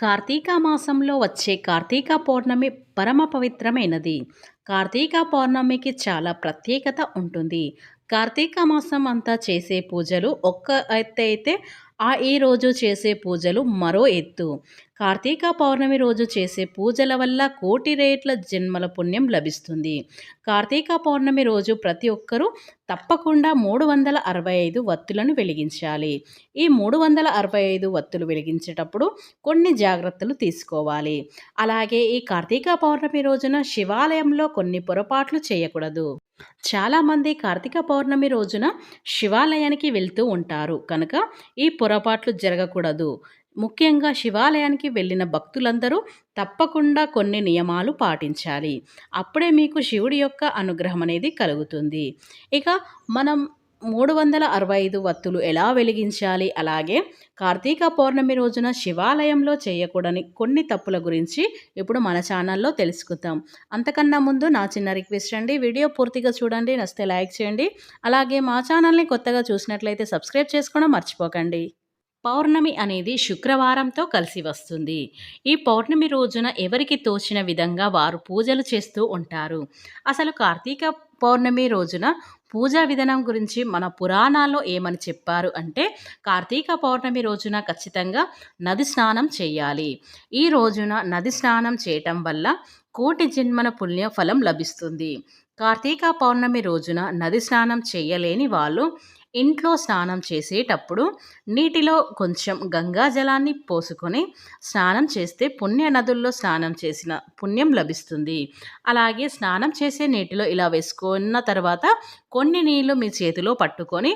కార్తీక మాసంలో వచ్చే కార్తీక పౌర్ణమి పరమ పవిత్రమైనది. కార్తీక పౌర్ణమికి చాలా ప్రత్యేకత ఉంటుంది. కార్తీక మాసం అంతా చేసే పూజలు ఒక్క ఎత్తయితే ఈ రోజు చేసే పూజలు మరో ఎత్తు. కార్తీక పౌర్ణమి రోజు చేసే పూజల వల్ల కోటి రేట్ల జన్మల పుణ్యం లభిస్తుంది. కార్తీక పౌర్ణమి రోజు ప్రతి ఒక్కరూ తప్పకుండా 365 వత్తులను వెలిగించాలి. ఈ 365 వత్తులు వెలిగించేటప్పుడు కొన్ని జాగ్రత్తలు తీసుకోవాలి. అలాగే ఈ కార్తీక పౌర్ణమి రోజున శివాలయంలో కొన్ని పొరపాట్లు చేయకూడదు. చాలామంది కార్తీక పౌర్ణమి రోజున శివాలయానికి వెళ్తూ ఉంటారు కనుక ఈ పొరపాట్లు జరగకూడదు. ముఖ్యంగా శివాలయానికి వెళ్ళిన భక్తులందరూ తప్పకుండా కొన్ని నియమాలు పాటించాలి. అప్పుడే మీకు శివుడి యొక్క అనుగ్రహం అనేది కలుగుతుంది. ఇక మనం 365 వత్తులు ఎలా వెలిగించాలి, అలాగే కార్తీక పౌర్ణమి రోజున శివాలయంలో చేయకూడని కొన్ని తప్పుల గురించి ఇప్పుడు మన ఛానల్లో తెలుసుకుందాం. అంతకన్నా ముందు నా చిన్న రిక్వెస్ట్ అండి, వీడియో పూర్తిగా చూడండి, నచ్చితే లైక్ చేయండి. అలాగే మా ఛానల్ని కొత్తగా చూసినట్లయితే సబ్స్క్రైబ్ చేసుకోవడం మర్చిపోకండి. పౌర్ణమి అనేది శుక్రవారంతో కలిసి వస్తుంది. ఈ పౌర్ణమి రోజున ఎవరికి తోచిన విధంగా వారు పూజలు చేస్తూ ఉంటారు. అసలు కార్తీక పౌర్ణమి రోజున పూజా విధానం గురించి మన పురాణాల్లో ఏమని చెప్పారు అంటే, కార్తీక పౌర్ణమి రోజున ఖచ్చితంగా నది స్నానం చేయాలి. ఈ రోజున నది స్నానం చేయటం వల్ల కోటి జన్మల పుణ్య ఫలం లభిస్తుంది. కార్తీక పౌర్ణమి రోజున నది స్నానం చేయలేని వాళ్ళు ఇంట్లో స్నానం చేసేటప్పుడు నీటిలో కొంచెం గంగా జలాన్ని పోసుకొని స్నానం చేస్తే పుణ్య నదుల్లో స్నానం చేసిన పుణ్యం లభిస్తుంది. అలాగే స్నానం చేసే నీటిలో ఇలా వేసుకున్న తర్వాత కొన్ని నీళ్లు మీ చేతిలో పట్టుకొని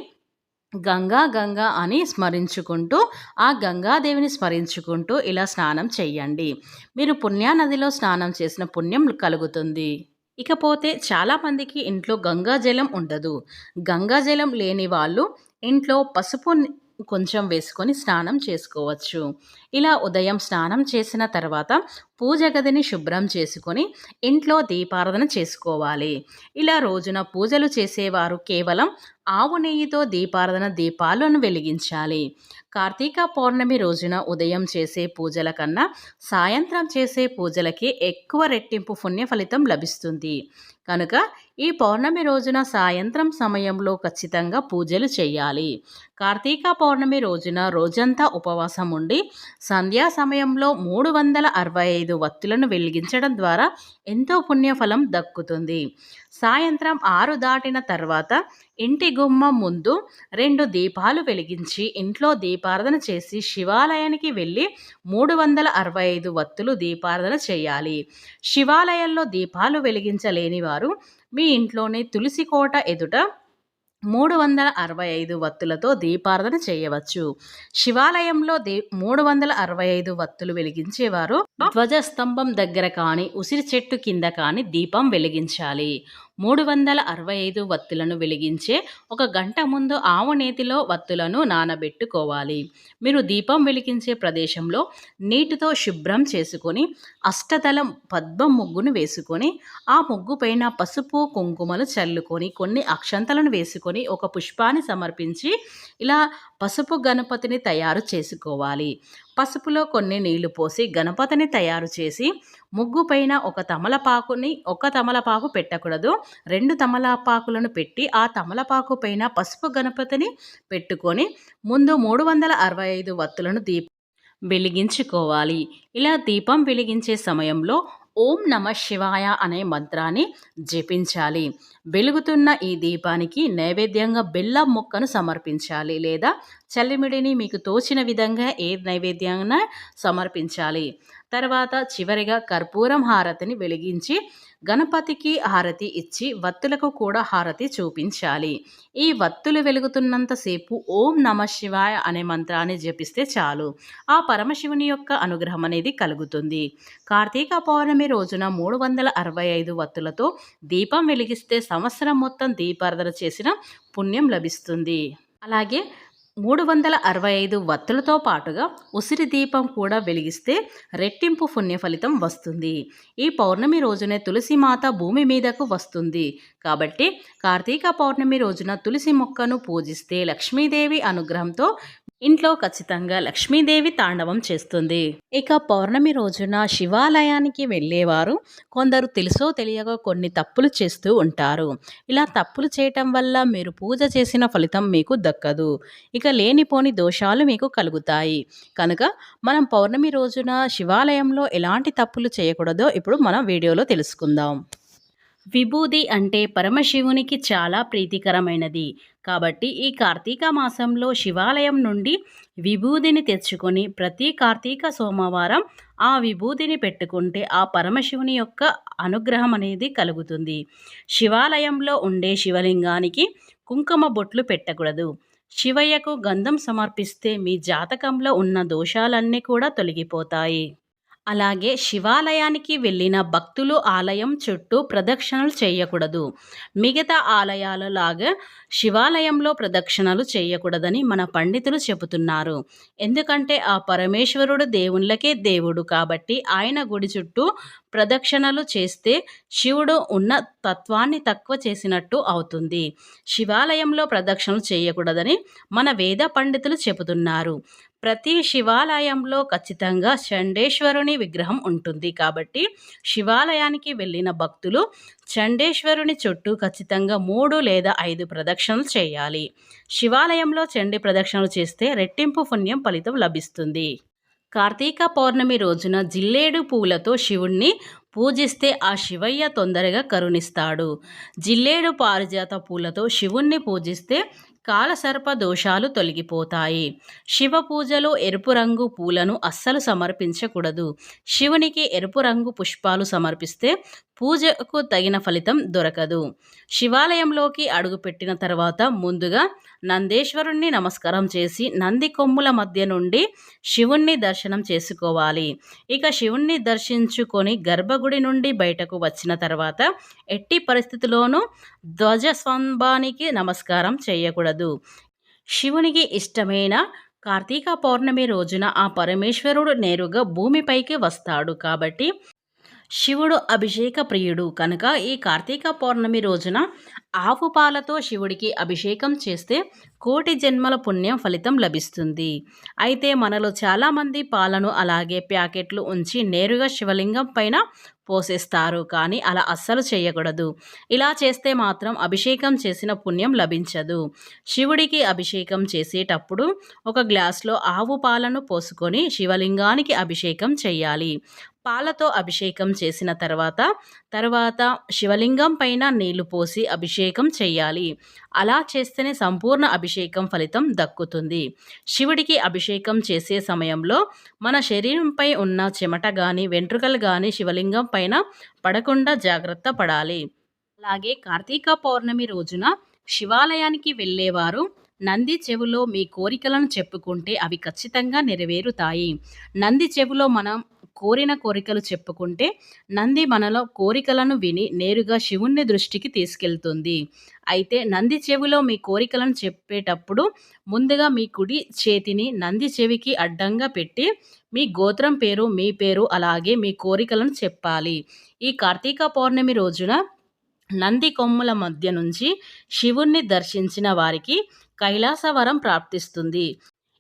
గంగా గంగా అని స్మరించుకుంటూ ఆ గంగాదేవిని స్మరించుకుంటూ ఇలా స్నానం చేయండి. మీరు పుణ్యనదిలో స్నానం చేసిన పుణ్యం కలుగుతుంది. ఇకపోతే చాలామందికి ఇంట్లో గంగాజలం ఉండదు. గంగాజలం లేని వాళ్ళు ఇంట్లో పసుపు కొంచెం వేసుకొని స్నానం చేసుకోవచ్చు. ఇలా ఉదయం స్నానం చేసిన తర్వాత పూజ గదిని శుభ్రం చేసుకొని ఇంట్లో దీపారాధన చేసుకోవాలి. ఇలా రోజున పూజలు చేసేవారు కేవలం ఆవు నెయ్యితో దీపాలను వెలిగించాలి. కార్తీక పౌర్ణమి రోజున ఉదయం చేసే పూజల కన్నా సాయంత్రం చేసే పూజలకి ఎక్కువ రెట్టింపు పుణ్య ఫలితం లభిస్తుంది. కనుక ఈ పౌర్ణమి రోజున సాయంత్రం సమయంలో ఖచ్చితంగా పూజలు చేయాలి. కార్తీక పౌర్ణమి రోజున రోజంతా ఉపవాసం ఉండి సంధ్యా సమయంలో 365 వత్తులను వెలిగించడం ద్వారా ఎంతో పుణ్యఫలం దక్కుతుంది. సాయంత్రం 6 దాటిన తర్వాత ఇంటి గుమ్మం ముందు 2 దీపాలు వెలిగించి ఇంట్లో దీపారాధన చేసి శివాలయానికి వెళ్ళి 365 వత్తులు దీపారాధన చేయాలి. శివాలయంలో దీపాలు వెలిగించలేని వారు మీ ఇంట్లోనే తులసి కోట ఎదుట 365 వత్తులతో దీపారాధన చేయవచ్చు. శివాలయంలో 365 వత్తులు వెలిగించేవారు ధ్వజస్తంభం దగ్గర కానీ ఉసిరి చెట్టు కింద కానీ దీపం వెలిగించాలి. 365 వత్తులను వెలిగించే 1 గంట ముందు ఆవు నేతిలో వత్తులను నానబెట్టుకోవాలి. మీరు దీపం వెలిగించే ప్రదేశంలో నీటితో శుభ్రం చేసుకొని అష్టదళం పద్మం ముగ్గును వేసుకొని ఆ ముగ్గు పైన పసుపు కుంకుమలు చల్లుకొని కొన్ని అక్షంతలను వేసుకొని ఒక పుష్పాన్ని సమర్పించి ఇలా పసుపు గణపతిని తయారు చేసుకోవాలి. పసుపులో కొన్ని నీళ్లు పోసి గణపతిని తయారు చేసి ముగ్గు పైన ఒక తమలపాకు పెట్టకూడదు, 2 తమలపాకులను పెట్టి ఆ తమలపాకు పైన పసుపు గణపతిని పెట్టుకొని ముందు 365 వత్తులను వెలిగించుకోవాలి. ఇలా దీపం వెలిగించే సమయంలో ఓం నమ శివాయ అనే మంత్రాన్ని జపించాలి. వెలుగుతున్న ఈ దీపానికి నైవేద్యంగా బెల్లం ముక్కను సమర్పించాలి, లేదా చల్లిమిడిని మీకు తోచిన విధంగా ఏ నైవేద్యాన్ని సమర్పించాలి. తర్వాత చివరిగా కర్పూరం హారతిని వెలిగించి గణపతికి హారతి ఇచ్చి వత్తులకు కూడా హారతి చూపించాలి. ఈ వత్తులు వెలుగుతున్నంతసేపు ఓం నమ శివాయ అనే మంత్రాన్ని జపిస్తే చాలు, ఆ పరమశివుని యొక్క అనుగ్రహం అనేది కలుగుతుంది. కార్తీక పౌర్ణమి రోజున 365 వత్తులతో దీపం వెలిగిస్తే సంవత్సరం మొత్తం దీపారాధన చేసిన పుణ్యం లభిస్తుంది. అలాగే 365 వత్తులతో పాటుగా ఉసిరి దీపం కూడా వెలిగిస్తే రెట్టింపు పుణ్య ఫలితం వస్తుంది. ఈ పౌర్ణమి రోజునే తులసి మాత భూమి మీదకు వస్తుంది కాబట్టి కార్తీక పౌర్ణమి రోజున తులసి మొక్కను పూజిస్తే లక్ష్మీదేవి అనుగ్రహంతో ఇంట్లో ఖచ్చితంగా లక్ష్మీదేవి తాండవం చేస్తుంది. ఇక పౌర్ణమి రోజున శివాలయానికి వెళ్ళేవారు కొందరు తెలుసో తెలియకో కొన్ని తప్పులు చేస్తూ ఉంటారు. ఇలా తప్పులు చేయటం వల్ల మీరు పూజ చేసిన ఫలితం మీకు దక్కదు. ఇక లేనిపోని దోషాలు మీకు కలుగుతాయి. కనుక మనం పౌర్ణమి రోజున శివాలయంలో ఎలాంటి తప్పులు చేయకూడదో ఇప్పుడు మనం వీడియోలో తెలుసుకుందాం. విభూది అంటే పరమశివునికి చాలా ప్రీతికరమైనది. కాబట్టి ఈ కార్తీక మాసంలో శివాలయం నుండి విభూదిని తెచ్చుకొని ప్రతి కార్తీక సోమవారం ఆ విభూదిని పెట్టుకుంటే ఆ పరమశివుని యొక్క అనుగ్రహం అనేది కలుగుతుంది. శివాలయంలో ఉండే శివలింగానికి కుంకుమ బొట్లు పెట్టకూడదు. శివయ్యకు గంధం సమర్పిస్తే మీ జాతకంలో ఉన్న దోషాలన్నీ కూడా తొలగిపోతాయి. అలాగే శివాలయానికి వెళ్ళిన భక్తులు ఆలయం చుట్టూ ప్రదక్షిణలు చేయకూడదు. మిగతా ఆలయాల లాగా శివాలయంలో ప్రదక్షిణలు చేయకూడదని మన పండితులు చెబుతున్నారు. ఎందుకంటే ఆ పరమేశ్వరుడు దేవుళ్ళకే దేవుడు కాబట్టి ఆయన గుడి చుట్టూ ప్రదక్షిణలు చేస్తే శివుడు ఉన్న తత్వాన్ని తక్కువ చేసినట్టు అవుతుంది. శివాలయంలో ప్రదక్షిణలు చేయకూడదని మన వేద పండితులు చెబుతున్నారు. ప్రతి శివాలయంలో ఖచ్చితంగా చండేశ్వరుని విగ్రహం ఉంటుంది కాబట్టి శివాలయానికి వెళ్ళిన భక్తులు చండేశ్వరుని చుట్టూ ఖచ్చితంగా 3 లేదా 5 ప్రదక్షిణలు చేయాలి. శివాలయంలో చండీ ప్రదక్షిణలు చేస్తే రెట్టింపు పుణ్యం ఫలితం లభిస్తుంది. కార్తీక పౌర్ణమి రోజున జిల్లేడు పూలతో శివుణ్ణి పూజిస్తే ఆ శివయ్య తొందరగా కరుణిస్తాడు. జిల్లేడు పారిజాత పూలతో శివుణ్ణి పూజిస్తే కాలసర్ప దోషాలు తొలగిపోతాయి. శివ పూజలో ఎరుపు రంగు పూలను అస్సలు సమర్పించకూడదు. శివునికి ఎరుపు రంగు పుష్పాలు సమర్పిస్తే పూజకు తగిన ఫలితం దొరకదు. శివాలయంలోకి అడుగుపెట్టిన తర్వాత ముందుగా నందేశ్వరుణ్ణి నమస్కారం చేసి నంది కొమ్ముల మధ్య నుండి శివుణ్ణి దర్శనం చేసుకోవాలి. ఇక శివుణ్ణి దర్శించుకొని గర్భగుడి నుండి బయటకు వచ్చిన తర్వాత ఎట్టి పరిస్థితిలోనూ ధ్వజస్తంభానికి నమస్కారం చేయకూడదు. శివునికి ఇష్టమైన కార్తీక పౌర్ణమి రోజున ఆ పరమేశ్వరుడు నేరుగా భూమిపైకి వస్తాడు కాబట్టి శివుడు అభిషేక ప్రియుడు కనుక ఈ కార్తీక పౌర్ణమి రోజున ఆవు పాలతో శివుడికి అభిషేకం చేస్తే కోటి జన్మల పుణ్యం ఫలితం లభిస్తుంది. అయితే మనలో చాలామంది పాలను అలాగే ప్యాకెట్లు ఉంచి నేరుగా శివలింగం పైన పోసేస్తారు. కానీ అలా అస్సలు చేయకూడదు. ఇలా చేస్తే మాత్రం అభిషేకం చేసిన పుణ్యం లభించదు. శివుడికి అభిషేకం చేసేటప్పుడు ఒక గ్లాసులో ఆవు పాలను పోసుకొని శివలింగానికి అభిషేకం చేయాలి. పాలతో అభిషేకం చేసిన తర్వాత శివలింగం పైన నీళ్లు పోసి అభిషేకం చేయాలి. అలా చేస్తేనే సంపూర్ణ అభిషేకం ఫలితం దక్కుతుంది. శివుడికి అభిషేకం చేసే సమయంలో మన శరీరంపై ఉన్న చెమట కానీ వెంట్రుకలు కానీ శివలింగం పైన పడకుండా జాగ్రత్త పడాలి. అలాగే కార్తీక పౌర్ణమి రోజున శివాలయానికి వెళ్ళేవారు నంది చెవిలో మీ కోరికలను చెప్పుకుంటే అవి ఖచ్చితంగా నెరవేరుతాయి. నంది చెవిలో మనం కోరిన కోరికలు చెప్పుకుంటే నంది మనలో కోరికలను విని నేరుగా శివుణ్ణి దృష్టికి తీసుకెళ్తుంది. అయితే నంది చెవిలో మీ కోరికలను చెప్పేటప్పుడు ముందుగా మీ కుడి చేతిని నంది చెవికి అడ్డంగా పెట్టి మీ గోత్రం పేరు, మీ పేరు అలాగే మీ కోరికలను చెప్పాలి. ఈ కార్తీక పౌర్ణమి రోజున నంది కొమ్ముల మధ్య నుంచి శివుణ్ణి దర్శించిన వారికి కైలాసవరం ప్రాప్తిస్తుంది.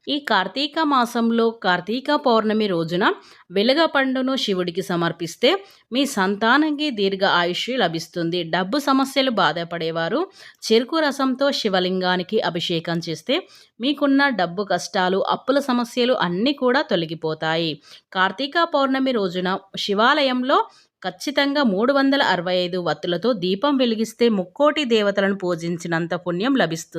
ఈ కార్తీక మాసంలో కార్తీక పౌర్ణమి రోజున వెలగపండును శివుడికి సమర్పిస్తే మీ సంతానానికి దీర్ఘ ఆయుష్ లభిస్తుంది. డబ్బు సమస్యలు బాధపడేవారు చెరుకు రసంతో శివలింగానికి అభిషేకం చేస్తే మీకున్న డబ్బు కష్టాలు, అప్పుల సమస్యలు అన్నీ కూడా తొలగిపోతాయి. కార్తీక పౌర్ణమి రోజున శివాలయంలో ఖచ్చితంగా 365 వత్తులతో దీపం వెలిగిస్తే ముక్కోటి దేవతలను పూజించినంత పుణ్యం లభిస్తుంది.